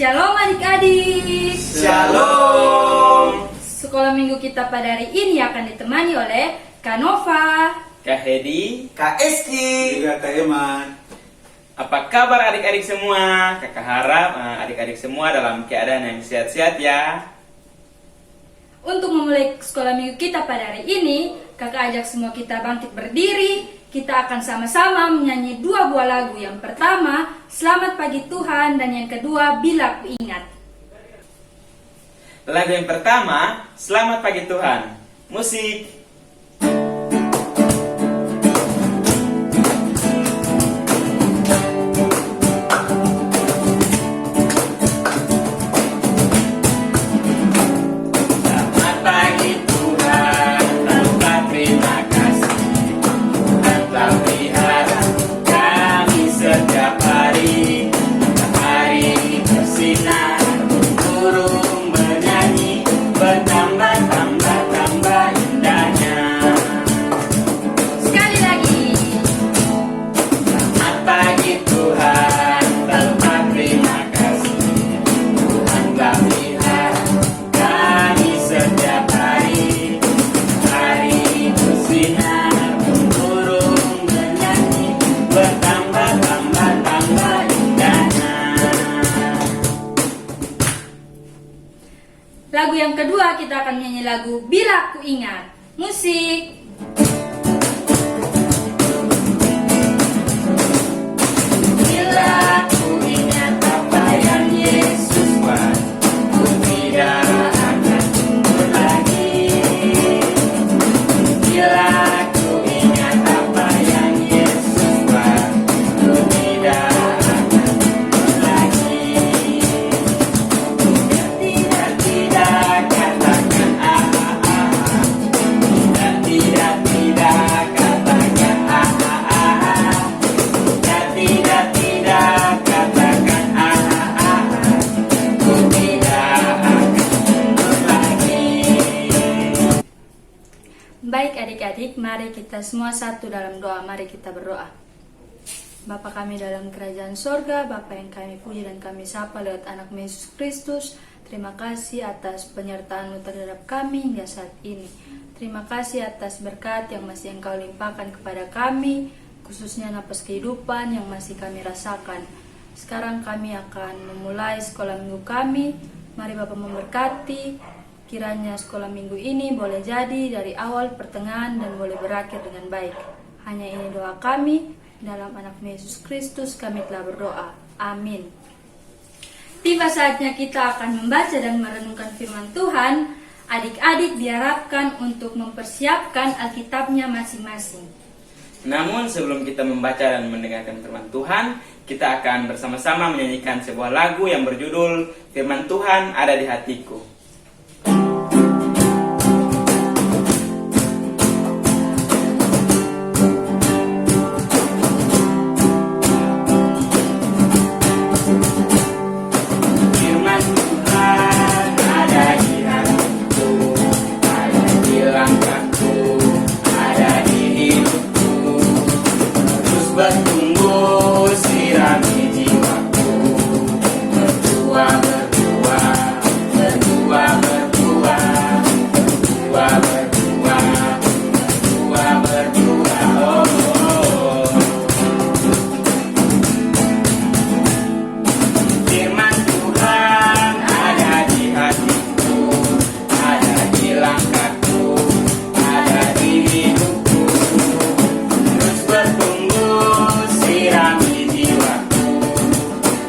Shalom adik-adik. Shalom. Sekolah minggu kita pada hari ini akan ditemani oleh Kak Nova, Kak Hedi, Kak Eski, juga Kak Eman. apa kabar adik-adik semua? Kakak harap adik-adik semua dalam keadaan yang sehat-sehat ya. Untuk memulai sekolah minggu kita pada hari ini, kakak ajak semua kita bangkit berdiri. Kita akan sama-sama menyanyi dua buah lagu. Yang pertama, Selamat Pagi Tuhan, dan yang kedua, Bila Ku Ingat. Lagu yang pertama, Selamat Pagi Tuhan. Musik. Selamat pagi Tuhan, tanpa terima kasih Tuhan telah pelihara kami setiap hari. Matahari bersinar, burung bernyanyi, bertambah-tambah indahnya. Sekali lagi. Selamat pagi Tuhan, tanpa terima kasih Tuhan telah pelihara kami setiap hari. Matahari bersinar, burung bernyanyi, bertambah-tambah indahnya. Lagu yang kedua kita akan menyanyi lagu Bila Ku Ingat. Musik. Bila ku ingat apa yang Yesus buat, ku tidak akan mundur lagi. Bila ku ingat apa yang Yesus buat, ku tidak akan mundur lagi. Tidak, katakan tidak, katakan tidak, katakan ku tidak akan mundur lagi. Baik adik-adik, mari kita semua satu dalam doa. Mari kita berdoa. Bapa kami dalam kerajaan sorga, Bapa yang kami puji dan kami sapa lewat anak Yesus Kristus, terima kasih atas penyertaan-Mu terhadap kami hingga saat ini. Terima kasih atas berkat yang masih Engkau limpahkan kepada kami, khususnya napas kehidupan yang masih kami rasakan. Sekarang kami akan memulai sekolah minggu kami. Mari Bapa memberkati, kiranya sekolah minggu ini boleh jadi dari awal, pertengahan, dan boleh berakhir dengan baik. Hanya ini doa kami, dalam anak Yesus Kristus kami telah berdoa. Amin. Tiba saatnya kita akan membaca dan merenungkan firman Tuhan. Adik-adik diharapkan untuk mempersiapkan Alkitabnya masing-masing. Namun sebelum kita membaca dan mendengarkan firman Tuhan, kita akan bersama-sama menyanyikan sebuah lagu yang berjudul Firman Tuhan Ada di Hatiku. Firman Tuhan ada di hatiku, ada di langkahku, ada di hidupku. Terus bertumbuh, sirami jiwaku. Berbuah, berbuah, berbuah, berbuah, berbuah, berbuah, berbuah, berbuah. Oh, oh. Firman Tuhan ada di hatiku, ada di langkahku, ada di hidupku. Terus bertumbuh, sirami jiwaku.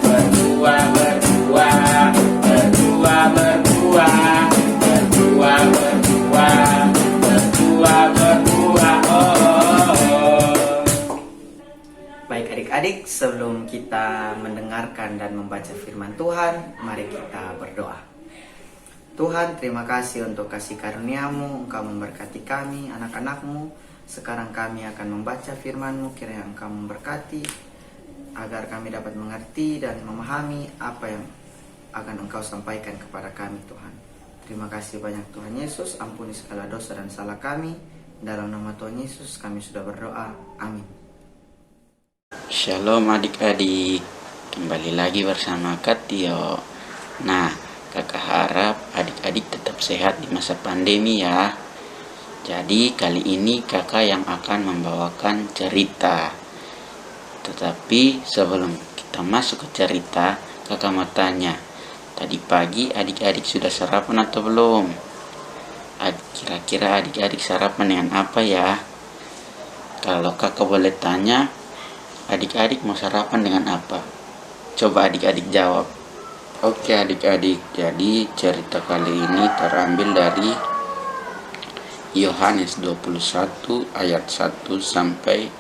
Berbuah, berbuah, berbuah, berbuah, berbuah, berbuah, berbuah, berbuah. Oh, oh, oh. baik adik-adik, sebelum kita mendengarkan dan membaca firman Tuhan, mari kita berdoa. Tuhan, terima kasih untuk kasih karunia-Mu, Engkau memberkati kami, anak-anak-Mu. Sekarang kami akan membaca firman-Mu, kiranya Engkau memberkati, agar kami dapat mengerti dan memahami apa yang akan Engkau sampaikan kepada kami, Tuhan. Terima kasih banyak Tuhan Yesus, ampuni segala dosa dan salah kami. Dalam nama Tuhan Yesus kami sudah berdoa, amin. Shalom adik-adik, kembali lagi bersama Kak Tio. Nah, kakak harap adik-adik tetap sehat di masa pandemi ya. Jadi kali ini kakak yang akan membawakan cerita. Tetapi sebelum kita masuk ke cerita, kakak mau tanya, tadi pagi adik-adik sudah sarapan atau belum? Kira-kira adik-adik sarapan dengan apa ya? Kalau kakak boleh tanya, adik-adik mau sarapan dengan apa? Coba adik-adik jawab. Oke adik-adik, jadi cerita kali ini terambil dari Yohanes 21 ayat 1 sampai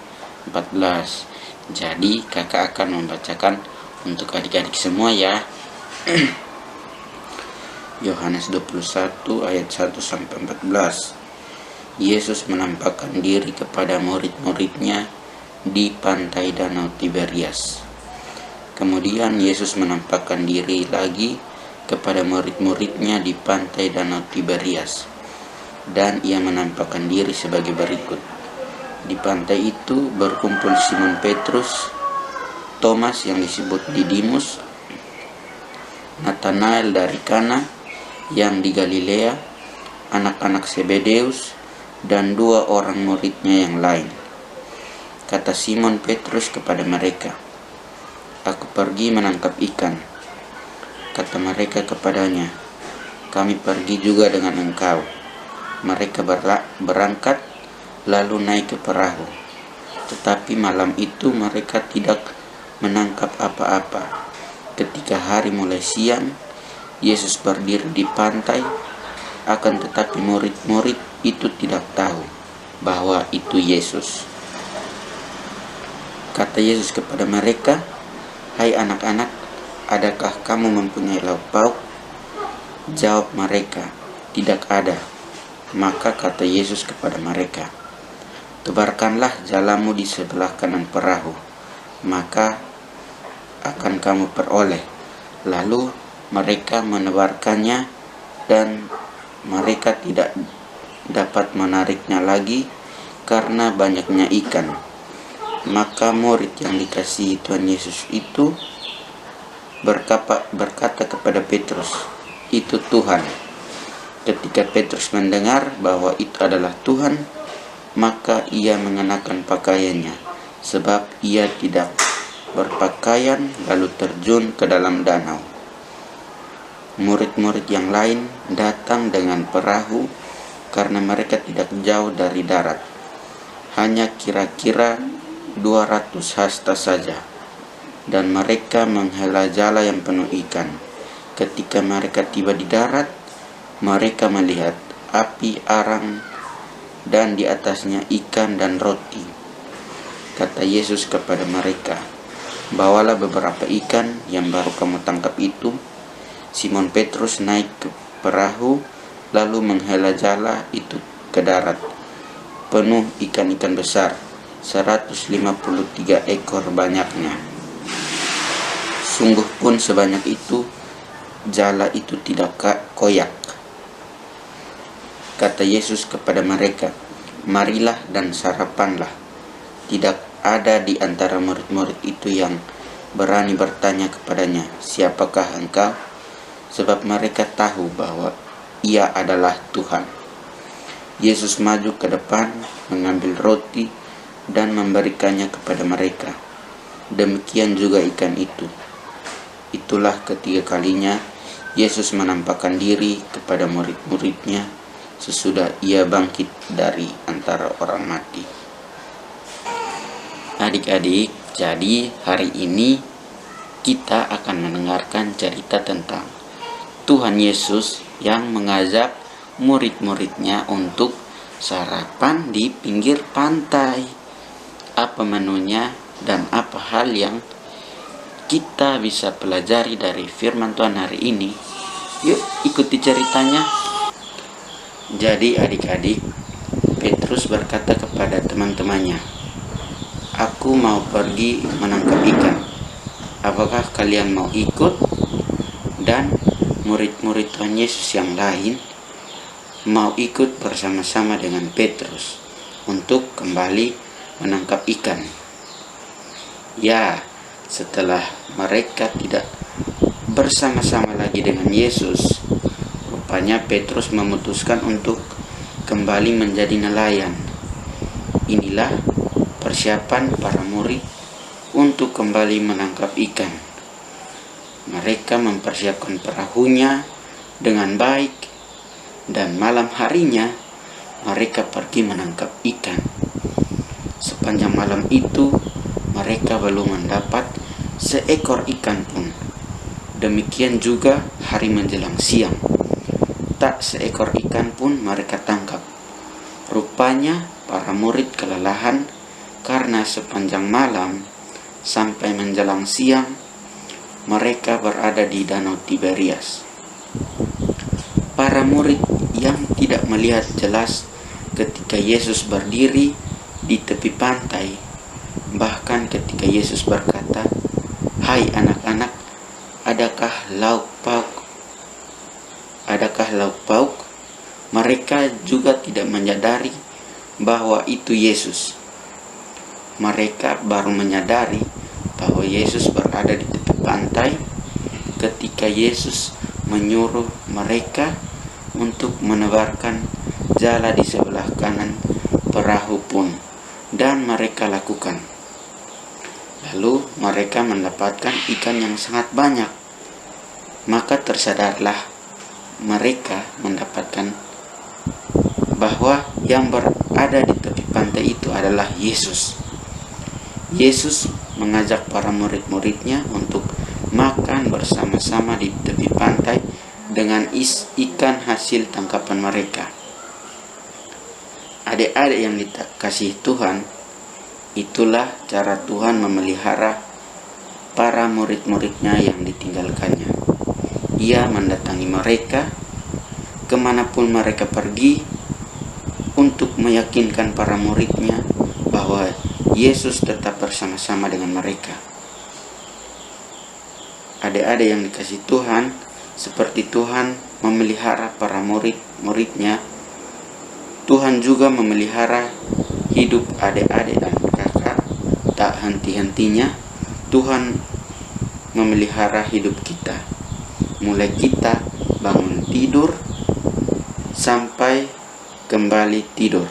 14. Jadi kakak akan membacakan untuk adik-adik semua ya. Yohanes 21 ayat 1 sampai 14. Yesus menampakkan diri kepada murid-muridnya di pantai Danau Tiberias. Kemudian Yesus menampakkan diri lagi kepada murid-muridnya di pantai Danau Tiberias, dan ia menampakkan diri sebagai berikut. Di pantai itu berkumpul Simon Petrus, Thomas yang disebut Didimus, Nathanael dari Kana yang di Galilea, anak-anak Zebedeus, dan 2 orang muridnya yang lain. Kata Simon Petrus kepada mereka, "Aku pergi menangkap ikan." Kata mereka kepadanya, "Kami pergi juga dengan engkau." Mereka berangkat lalu naik ke perahu. Tetapi malam itu mereka tidak menangkap apa-apa. Ketika hari mulai siang, Yesus berdiri di pantai, akan tetapi murid-murid itu tidak tahu bahwa itu Yesus. Kata Yesus kepada mereka, "Hai anak-anak, adakah kamu mempunyai lauk pauk?" Jawab mereka, "Tidak ada." Maka kata Yesus kepada mereka, "Tebarkanlah jalamu di sebelah kanan perahu, maka akan kamu peroleh." Lalu mereka menebarkannya, dan mereka tidak dapat menariknya lagi karena banyaknya ikan. Maka murid yang dikasihi Tuhan Yesus itu berkata kepada Petrus, "Itu Tuhan." Ketika Petrus mendengar bahwa itu adalah Tuhan, maka ia mengenakan pakaiannya, sebab ia tidak berpakaian, lalu terjun ke dalam danau. Murid-murid yang lain datang dengan perahu karena mereka tidak jauh dari darat, hanya kira-kira 200 hasta saja, dan mereka menghela jala yang penuh ikan. Ketika mereka tiba di darat, mereka melihat api arang dan di atasnya ikan dan roti. Kata Yesus kepada mereka, "Bawalah beberapa ikan yang baru kamu tangkap itu." Simon Petrus naik ke perahu lalu menghela jala itu ke darat, penuh ikan-ikan besar, 153 ekor banyaknya. Sungguh pun sebanyak itu, jala itu tidak koyak. Kata Yesus kepada mereka, "Marilah dan sarapanlah." Tidak ada di antara murid-murid itu yang berani bertanya kepadanya, "Siapakah engkau?" Sebab mereka tahu bahwa ia adalah Tuhan. Yesus maju ke depan, mengambil roti dan memberikannya kepada mereka. Demikian juga ikan itu. Itulah ketiga kalinya Yesus menampakkan diri kepada murid-muridnya sesudah ia bangkit dari antara orang mati. Adik-adik, jadi hari ini kita akan mendengarkan cerita tentang Tuhan Yesus yang mengajak murid-muridnya untuk sarapan di pinggir pantai. Apa menunya dan apa hal yang kita bisa pelajari dari firman Tuhan hari ini? Yuk ikuti ceritanya. Jadi adik-adik, Petrus berkata kepada teman-temannya, "Aku mau pergi menangkap ikan. Apakah kalian mau ikut?" Dan murid-murid Tuhan Yesus yang lain mau ikut bersama-sama dengan Petrus untuk kembali menangkap ikan. Ya, setelah mereka tidak bersama-sama lagi dengan Yesus, rupanya Petrus memutuskan untuk kembali menjadi nelayan. Inilah persiapan para murid untuk kembali menangkap ikan. Mereka mempersiapkan perahunya dengan baik, dan malam harinya mereka pergi menangkap ikan. Sepanjang malam itu mereka belum mendapat seekor ikan pun. Demikian juga hari menjelang siang, tak seekor ikan pun mereka tangkap. Rupanya para murid kelelahan karena sepanjang malam sampai menjelang siang mereka berada di Danau Tiberias. Para murid yang tidak melihat jelas ketika Yesus berdiri di tepi pantai, bahkan ketika Yesus berkata, "Hai anak-anak, adakah lauk pauk? Adakah lauk pauk?" Mereka juga tidak menyadari bahwa itu Yesus. Mereka baru menyadari bahwa Yesus berada di tepi pantai ketika Yesus menyuruh mereka untuk menebarkan jala di sebelah kanan perahu pun, dan mereka lakukan. Lalu mereka mendapatkan ikan yang sangat banyak. Maka tersadarlah mereka mendapatkan bahwa yang berada di tepi pantai itu adalah Yesus. Yesus mengajak para murid-muridnya untuk makan bersama-sama di tepi pantai dengan ikan hasil tangkapan mereka. Adik-adik yang dikasihi Tuhan, itulah cara Tuhan memelihara para murid-muridnya yang ditinggalkannya. Ia mendatangi mereka kemanapun mereka pergi untuk meyakinkan para muridnya bahwa Yesus tetap bersama-sama dengan mereka. Adik-adik yang dikasihi Tuhan, seperti Tuhan memelihara para murid-muridnya, Tuhan juga memelihara hidup adik-adik dan kakak. Tak henti-hentinya Tuhan memelihara hidup kita, mulai kita bangun tidur sampai kembali tidur.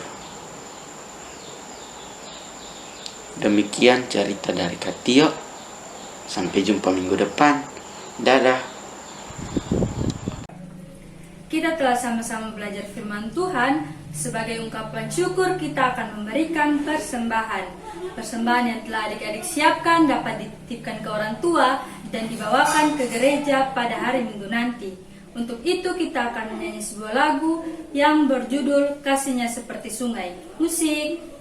Demikian cerita dari Kak Tio. Sampai jumpa minggu depan. Dadah. Kita telah sama-sama belajar firman Tuhan. Sebagai ungkapan syukur kita akan memberikan persembahan. Persembahan yang telah adik-adik siapkan dapat dititipkan ke orang tua dan dibawakan ke gereja pada hari Minggu nanti. Untuk itu kita akan menyanyi sebuah lagu yang berjudul Kasihnya Seperti Sungai. Musik.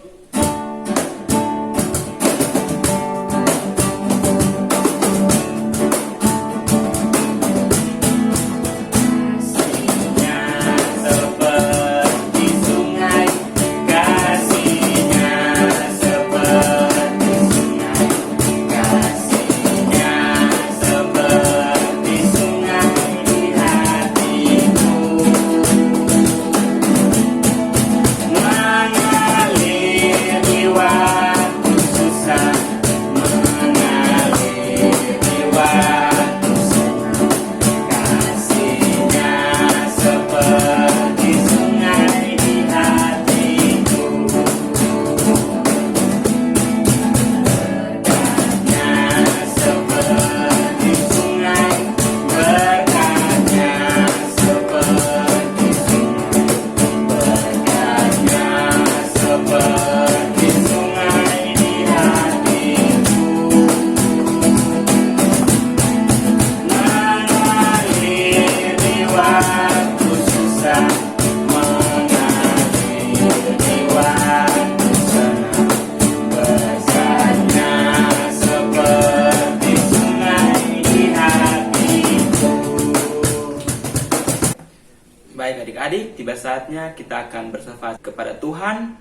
Baik adik-adik, tiba saatnya kita akan bersyafaat kepada Tuhan.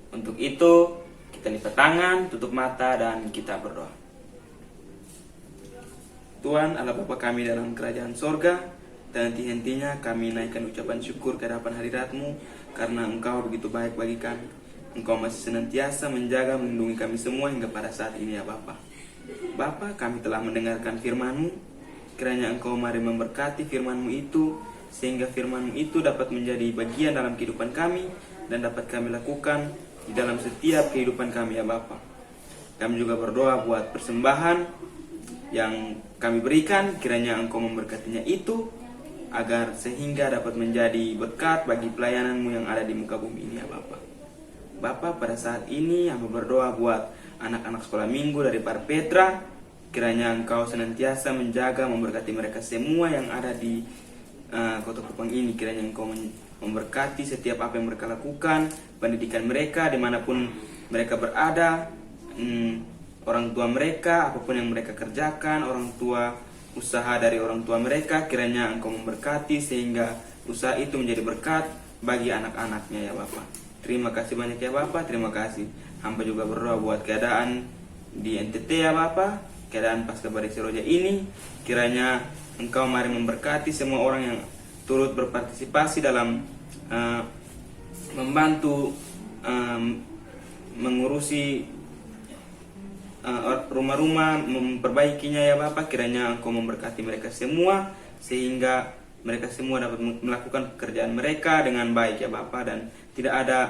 Untuk itu, kita lipat tangan, tutup mata, dan kita berdoa. Tuhan Allah Bapa kami dalam kerajaan sorga, dan henti-hentinya kami naikkan ucapan syukur ke hadapan hadirat-Mu, karena Engkau begitu baik bagi kami. Engkau masih senantiasa menjaga, melindungi kami semua hingga pada saat ini ya Bapa. Bapa, kami telah mendengarkan firman-Mu. kiranya Engkau mari memberkati firman-Mu itu, sehingga firman-Mu itu dapat menjadi bagian dalam kehidupan kami dan dapat kami lakukan di dalam setiap kehidupan kami ya Bapa. Kami juga berdoa buat persembahan yang kami berikan, kiranya Engkau memberkatinya itu, agar sehingga dapat menjadi berkat bagi pelayanan-Mu yang ada di muka bumi ini ya Bapa. Bapa, pada saat ini hamba berdoa buat anak-anak sekolah minggu dari Parpetra, kiranya Engkau senantiasa menjaga, memberkati mereka semua yang ada di Kota Kupang ini. Kiranya Engkau memberkati setiap apa yang mereka lakukan, pendidikan mereka dimanapun mereka berada, orang tua mereka, apapun yang mereka kerjakan, orang tua, usaha dari orang tua mereka, kiranya Engkau memberkati sehingga usaha itu menjadi berkat bagi anak-anaknya ya Bapa. Terima kasih banyak ya Bapa, terima kasih. Hamba juga berdoa buat keadaan di NTT ya Bapa, keadaan pasca badai Seroja ini, kiranya Engkau mari memberkati semua orang yang turut berpartisipasi dalam membantu mengurusi rumah-rumah, memperbaikinya ya Bapak. Kiranya Engkau memberkati mereka semua sehingga mereka semua dapat melakukan pekerjaan mereka dengan baik ya Bapak, dan tidak ada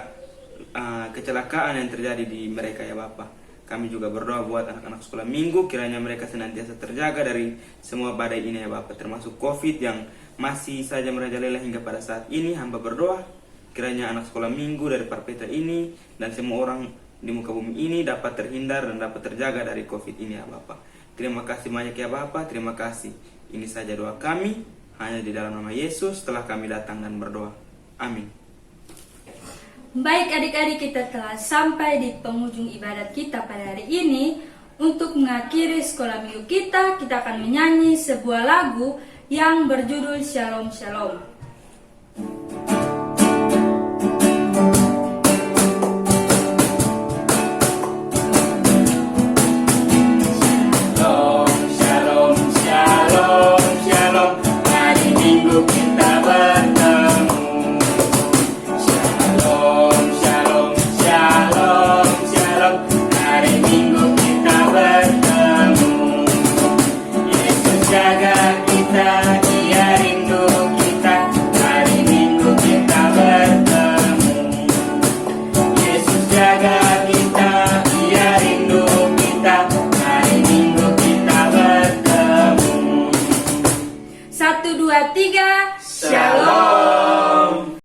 kecelakaan yang terjadi di mereka ya Bapak. Kami juga berdoa buat anak-anak sekolah minggu, kiranya mereka senantiasa terjaga dari semua badai ini ya Bapak, termasuk COVID yang masih saja merajalela hingga pada saat ini. Hamba berdoa kiranya anak sekolah minggu dari Parpetra ini dan semua orang di muka bumi ini dapat terhindar dan dapat terjaga dari COVID ini ya Bapak. Terima kasih banyak ya Bapak, terima kasih. Ini saja doa kami, hanya di dalam nama Yesus telah kami datang dan berdoa. Amin. Baik adik-adik, kita telah sampai di penghujung ibadat kita pada hari ini. Untuk mengakhiri sekolah minggu kita akan menyanyi sebuah lagu yang berjudul Shalom Shalom. Jaga kita